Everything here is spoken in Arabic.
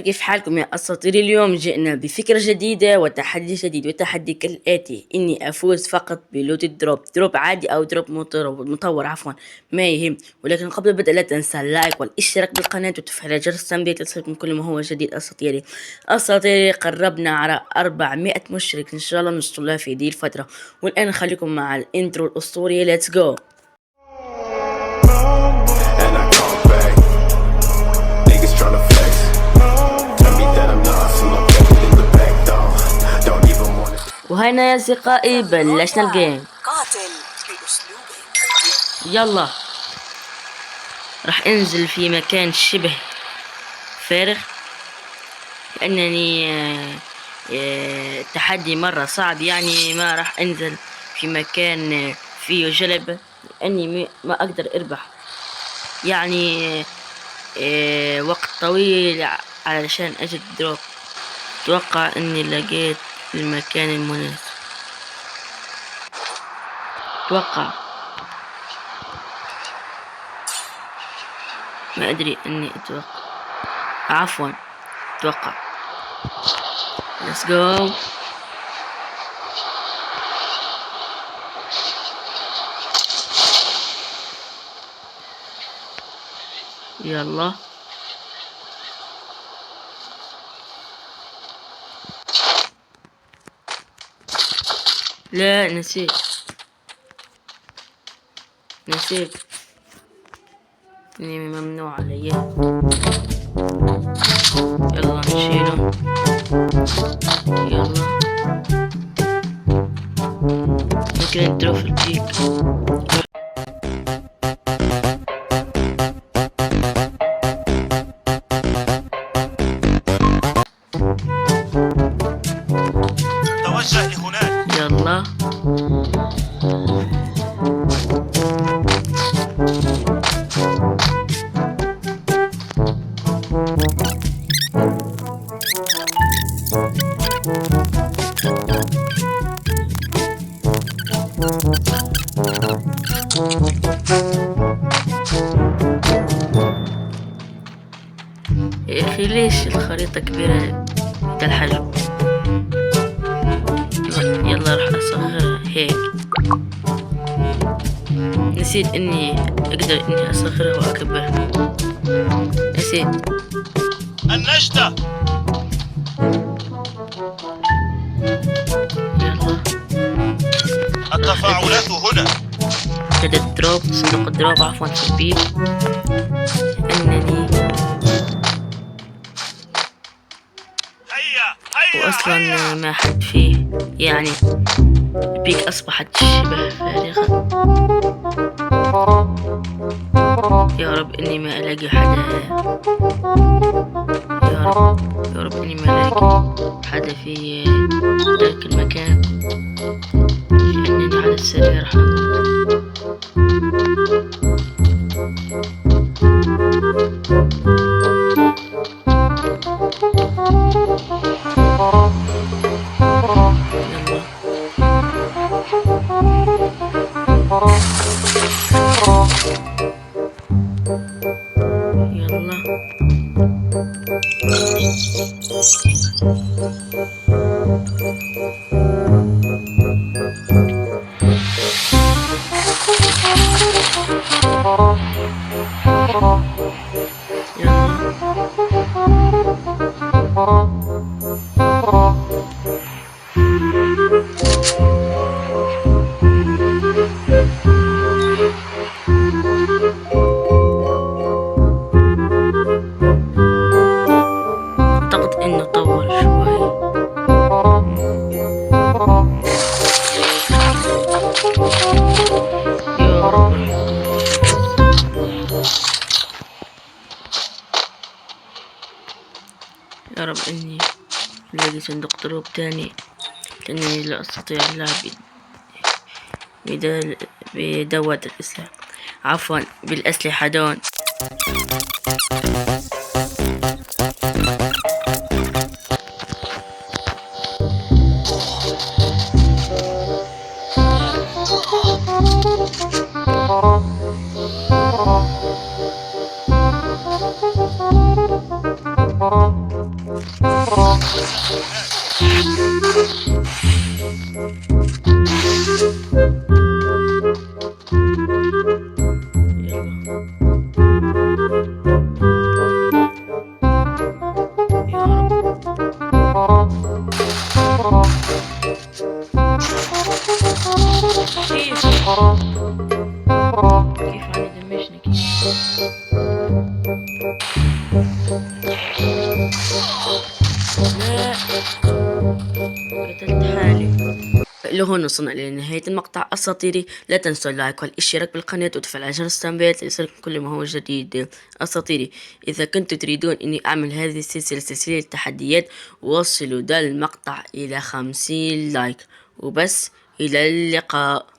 كيف حالكم يا أساطير؟ اليوم جئنا بفكرة جديدة وتحدي جديد، والتحدي كالآتي: إني أفوز فقط بلوت دروب عادي أو دروب مطور عفوا، ما يهم. ولكن قبل البدء لا تنسى اللايك والاشتراك بالقناة وتفعيل جرس التنبيه لتصلكم كل ما هو جديد. أساطيري قربنا على 400 مشترك، إن شاء الله نوصلها في دي الفترة. والآن خليكم مع الانترو الأسطوري. ليتس جو. وهنا يا أصدقائي بلشنا الجيم. قاتل بأسلوبه. يلا راح انزل في مكان شبه فارغ، لأنني تحدي مرة صعب، يعني ما راح انزل في مكان فيه جلبة، لأني ما أقدر أربح يعني وقت طويل علشان أجد دروب. أتوقع أني لقيت المكان المناسب. ما أدري أني أتوقع. Let's go. يلا لا، نسيت اني ممنوع علي. يلا نشيله. يلا ممكن ندرو في البيك. توجه لهناك. يلا يا أخي، ليش الخريطة كبيرة ده الحجم؟ يلا راح أصغرها هيك. نسيت إني أقدر إني أصغرها وأكبرها. نسيت. النجدة. يلا التفاعلات هنا. بدأ صندوق الدروب عفوا تخبيه، أنني وأصلا ما حد فيه، يعني البيك أصبحت شبه فارغة. يا رب إني ما ألاقي حدا. يا رب إني ما ألاقي حدا في ذاك المكان، لأنني على السريع راح أموت. أعتقد إنه طول شوي. يا رب. يا رب إني ألاقي صندوق دروب تاني، لأنني لا أستطيع اللعب بدوات الأسلحة، عفوا بالأسلحة دون. كيف عم يدمجني كيف؟ لا، قتلت حالي. لهون وصلنا لنهاية المقطع الأساطيري. لا تنسوا اللايك والاشتراك بالقناة وتفعيل جرس التنبيهات ليصلكم كل ما هو جديد أساطيري. إذا كنتم تريدون إني أعمل هذه السلسلة سلسلة التحديات، وصلوا ده المقطع إلى 50 لايك وبس. إلى اللقاء.